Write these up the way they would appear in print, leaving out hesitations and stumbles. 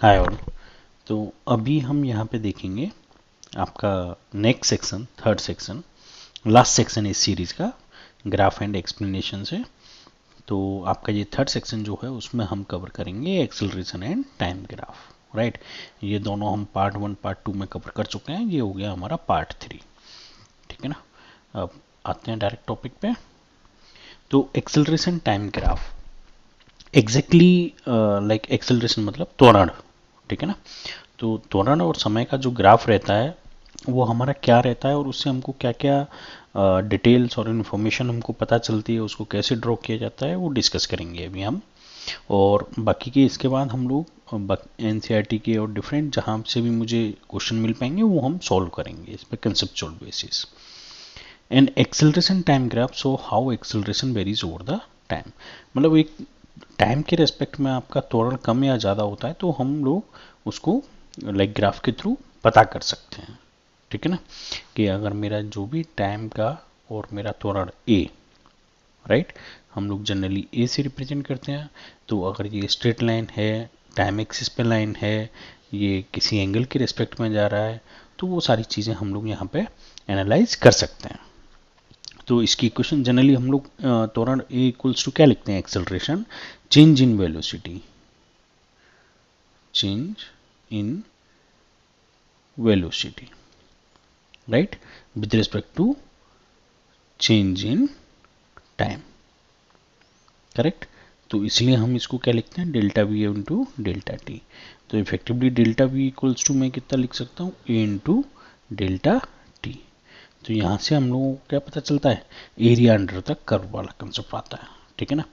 Hi all. तो अभी हम यहाँ पे देखेंगे आपका next section, third section, last section इस सीरीज का, ग्राफ एंड एक्सप्लेनेशन से। तो आपका ये थर्ड सेक्शन जो है उसमें हम कवर करेंगे acceleration and time graph, right. ये दोनों हम पार्ट 1 पार्ट 2 में कवर कर चुके हैं, ये हो गया हमारा पार्ट 3, ठीक है ना। अब आते हैं डायरेक्ट टॉपिक पे। तो acceleration time graph exactly like acceleration मतलब त्वरण, ठीक है ना। तो त्वरण और समय का जो ग्राफ रहता है वो हमारा क्या रहता है और उससे हमको क्या क्या डिटेल्स और इन्फॉर्मेशन हमको पता चलती है, उसको कैसे ड्रॉ किया जाता है, वो डिस्कस करेंगे अभी हम। और बाकी के इसके बाद हम लोग एनसीईआरटी के और डिफरेंट जहाँ से भी मुझे क्वेश्चन मिल पाएंगे वो हम सॉल्व करेंगे इस पर conceptual basis. And acceleration time graph so how acceleration varies over the time, मतलब एक टाइम के रेस्पेक्ट में आपका त्वरण कम या ज़्यादा होता है तो हम लोग उसको लाइक ग्राफ के थ्रू पता कर सकते हैं, ठीक है ना। कि अगर मेरा जो भी टाइम का और मेरा त्वरण ए, राइट, हम लोग जनरली ए से रिप्रेजेंट करते हैं। तो अगर ये स्ट्रेट लाइन है, टाइम एक्सिस पे लाइन है, ये किसी एंगल के रेस्पेक्ट में जा रहा है, तो वो सारी चीज़ें हम लोग यहाँ पे एनालाइज कर सकते हैं। तो इसकी इक्वेशन जनरली हम लोग त्वरण ए इक्वल्स टू क्या लिखते हैं, acceleration change in velocity, change in velocity, right, with respect to change in time, correct. तो इसलिए हम इसको क्या लिखते हैं, delta V into delta T. तो effectively delta V equals to मैं कितना लिख सकता हूँ, ए इंटू डेल्टा टी। तो यहाँ से हम लोगों को क्या पता चलता है, एरिया अंडर द कर्व वाला कंसेप्ट आता है, ठीक है ना।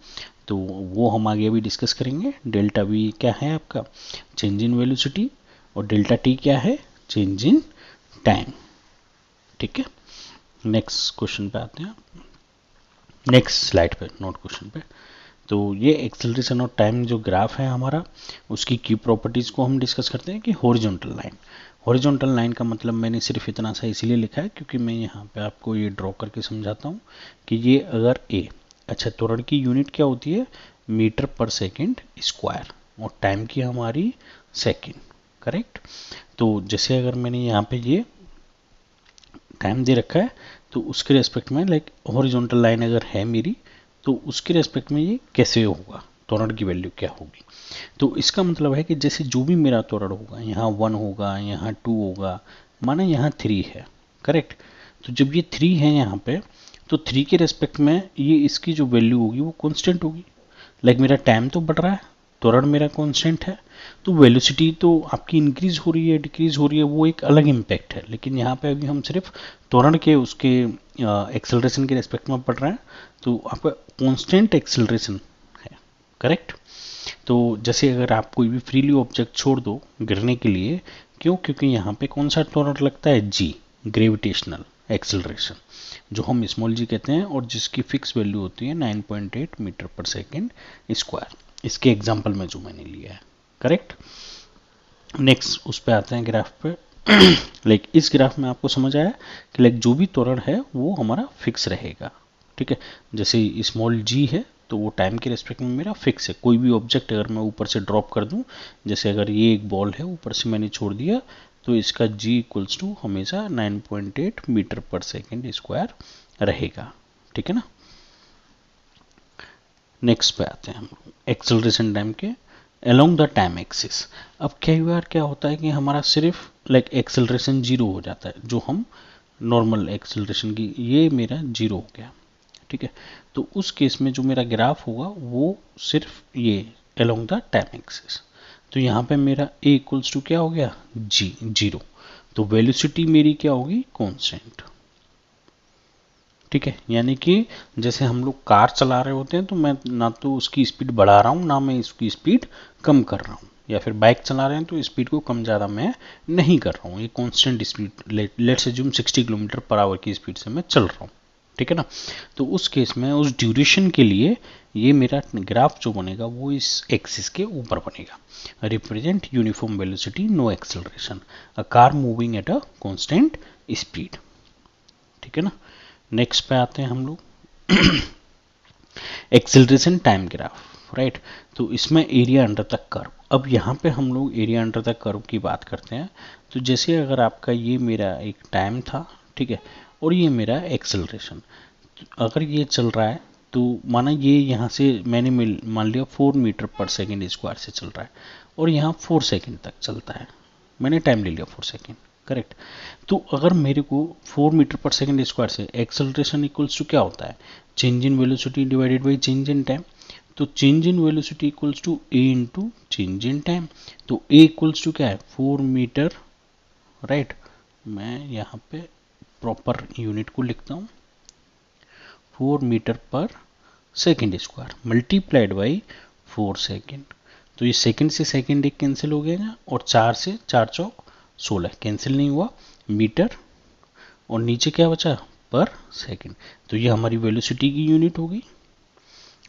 तो वो हम आगे अभी डिस्कस करेंगे। डेल्टा वी क्या है आपका, चेंज इन वेलोसिटी, और डेल्टा टी क्या है, चेंज इन टाइम, ठीक है। नेक्स्ट क्वेश्चन पे आते हैं, नेक्स्ट स्लाइड पे, नोट क्वेश्चन पे। तो ये एक्सेलरेशन और टाइम जो ग्राफ है हमारा, उसकी की प्रॉपर्टीज को हम डिस्कस करते हैं। कि हॉरिजॉन्टल लाइन, हॉरिजॉन्टल लाइन का मतलब मैंने सिर्फ इतना सा इसीलिए लिखा है क्योंकि मैं यहाँ पे आपको ये ड्रॉ करके समझाता हूँ कि ये अगर ए, अच्छा त्वरण की यूनिट क्या होती है, मीटर पर सेकेंड स्क्वायर, और टाइम की हमारी सेकेंड, करेक्ट। तो जैसे अगर मैंने यहाँ पे ये टाइम दे रखा है तो उसके रेस्पेक्ट में लाइक हॉरिजॉन्टल लाइन अगर है मेरी, तो उसके रेस्पेक्ट में ये कैसे होगा, त्वरण की वैल्यू क्या होगी। तो इसका मतलब है कि जैसे जो भी मेरा त्वरण होगा, यहाँ 1 होगा, यहाँ 2 होगा, माना यहाँ 3 है, करेक्ट। तो जब ये 3 है यहाँ पे, तो 3 के रेस्पेक्ट में ये इसकी जो वैल्यू होगी वो कॉन्स्टेंट होगी। लाइक मेरा टाइम तो बढ़ रहा है, त्वरण मेरा कांस्टेंट है, तो वेलोसिटी तो आपकी इंक्रीज हो रही है डिक्रीज हो रही है, वो एक अलग इम्पैक्ट है। लेकिन यहाँ पे अभी हम सिर्फ त्वरण के उसके एक्सेलरेशन के रेस्पेक्ट में पढ़ रहे हैं, तो आपका कांस्टेंट एक्सेलरेशन है, करेक्ट। तो जैसे अगर आप कोई भी फ्रीली ऑब्जेक्ट छोड़ दो गिरने के लिए, क्यों, क्योंकि यहाँ पे कौन सा त्वरण लगता है, जी, ग्रेविटेशनल एक्सेलरेशन, जो हम स्मॉल जी कहते हैं, और जिसकी फिक्स वैल्यू होती है 9.8 मीटर पर सेकेंड स्क्वायर, इसके एग्जाम्पल में जो मैंने लिया है, करेक्ट। नेक्स्ट उस पर आते हैं ग्राफ पे। लाइक इस ग्राफ में आपको समझ आया कि लाइक जो भी त्वरण है वो हमारा फिक्स रहेगा, ठीक है। जैसे स्मॉल जी है तो वो टाइम के रेस्पेक्ट में मेरा फिक्स है। कोई भी ऑब्जेक्ट अगर मैं ऊपर से ड्रॉप कर दूं, जैसे अगर ये एक बॉल है ऊपर से मैंने छोड़ दिया, तो इसका जी इक्वल्स टू हमेशा 9.8 मीटर पर सेकेंड स्क्वायर रहेगा, ठीक है ना। नेक्स्ट पे आते हैं हम एक्सेलरेशन टाइम के अलोंग द टाइम एक्सिस। अब कई बार क्या होता है कि हमारा सिर्फ लाइक एक्सेलरेशन जीरो हो जाता है, जो हम नॉर्मल एक्सेलरेशन की, ये मेरा जीरो हो गया, ठीक है। तो उस केस में जो मेरा ग्राफ होगा वो सिर्फ ये अलोंग द टाइम एक्सिस। तो यहाँ पे मेरा ए इक्वल्स टू क्या हो गया, जी, जीरो। तो वेलोसिटी मेरी क्या होगी, कांस्टेंट, ठीक है। यानी कि जैसे हम लोग कार चला रहे होते हैं तो मैं ना तो उसकी स्पीड बढ़ा रहा हूँ ना मैं इसकी स्पीड कम कर रहा हूँ, या फिर बाइक चला रहे हैं तो स्पीड को कम ज़्यादा मैं नहीं कर रहा हूँ, ये constant speed, let's assume 60 kilometre per hour की स्पीड से मैं चल रहा हूँ, ठीक है ना। तो उस केस में उस ड्यूरेशन के लिए ये मेरा ग्राफ जो बनेगा वो इस एक्सिस के ऊपर बनेगा। Represent uniform velocity no acceleration, a car moving at a constant speed, ठीक है ना। नेक्स्ट पे आते हैं हम लोग एक्सेलरेशन टाइम ग्राफ, राइट। तो इसमें एरिया अंडर द कर्व, अब यहाँ पे हम लोग एरिया अंडर द कर्व की बात करते हैं। तो जैसे अगर आपका ये मेरा एक टाइम था, ठीक है, और ये मेरा एक्सेलरेशन, अगर ये चल रहा है तो माना ये यहाँ से मैंने मान लिया 4 मीटर पर सेकेंड स्क्वायर से चल रहा है और यहाँ 4 सेकेंड तक चलता है, मैंने टाइम ले लिया 4 सेकेंड, करेक्ट। तो अगर मेरे को 4 मीटर पर सेकेंड स्क्वायर से एक्सेलरेशन इक्वल्स टू क्या होता है, change in velocity divided by change in time. तो change in velocity equals to A into change in time. तो ए इक्वल्स टू क्या है, 4 मीटर, राइट। मैं यहाँ पे प्रॉपर यूनिट को लिखता हूँ, 4 मीटर पर second square multiplied by 4 second. तो ये सेकेंड से सेकेंड एक कैंसिल हो गया और 4 से 4 चौक 16 कैंसिल नहीं हुआ, मीटर और नीचे क्या बचा, पर सेकेंड। तो ये हमारी वेलोसिटी की यूनिट होगी।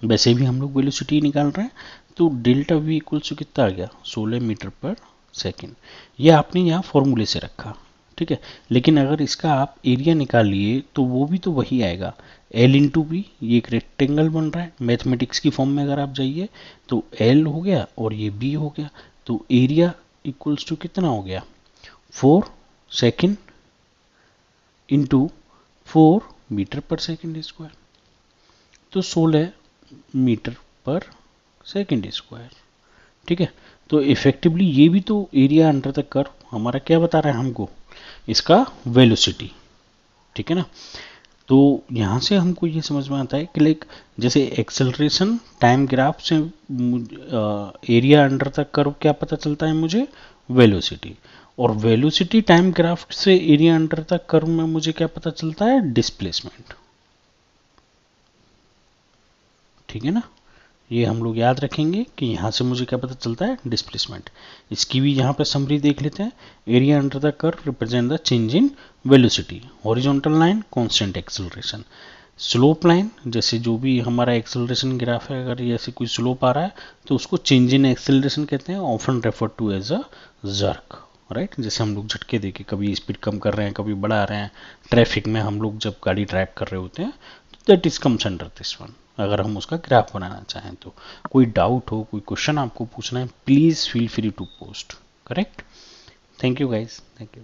वैसे भी हम लोग वेलोसिटी निकाल रहे हैं, तो डेल्टा वी इक्वल्स टू कितना आ गया, 16 मीटर पर सेकेंड। ये आपने यहाँ फॉर्मूले से रखा, ठीक है। लेकिन अगर इसका आप एरिया निकाल लिए तो वो भी तो वही आएगा, एल इंटू बी। ये एक रेक्टेंगल बन रहा है, मैथमेटिक्स की फॉर्म में अगर आप जाइए तो एल हो गया और ये बी हो गया। तो एरिया इक्वल्स टू कितना हो गया, 4 सेकेंड इंटू 4 मीटर पर सेकेंड स्क्वायर, तो 16 मीटर पर सेकेंड स्क्वायर, ठीक है। तो इफेक्टिवली ये भी तो एरिया अंडर द कर्व हमारा क्या बता रहा है हमको, इसका वेलोसिटी, ठीक है ना। तो यहाँ से हमको ये समझ में आता है कि लाइक जैसे एक्सेलरेशन टाइम ग्राफ से एरिया अंडर द कर्व क्या पता चलता है मुझे, वेलोसिटी। और वेलोसिटी टाइम ग्राफ से एरिया अंडर द कर्व में मुझे क्या पता चलता है, डिस्प्लेसमेंट, ठीक है ना। ये हम लोग याद रखेंगे कि यहाँ से मुझे क्या पता चलता है, डिस्प्लेसमेंट। इसकी भी यहाँ पे समरी देख लेते हैं। Area under the curve represent the change in velocity, horizontal line constant acceleration, slope line जैसे जो भी हमारा एक्सेलरेशन ग्राफ है, अगर ये ऐसे कोई स्लोप आ रहा है तो उसको चेंज इन एक्सेलरेशन कहते हैं, often refer to as a jerk, right. जैसे हम लोग झटके देके कभी स्पीड कम कर रहे हैं, कभी बढ़ा रहे हैं, ट्रैफिक में हम लोग जब गाड़ी ड्राइव कर रहे होते हैं, that is comes under this one, अगर हम उसका ग्राफ बनाना चाहें तो। कोई डाउट हो, कोई क्वेश्चन आपको पूछना है, please feel free to post, correct. Thank you guys, thank you.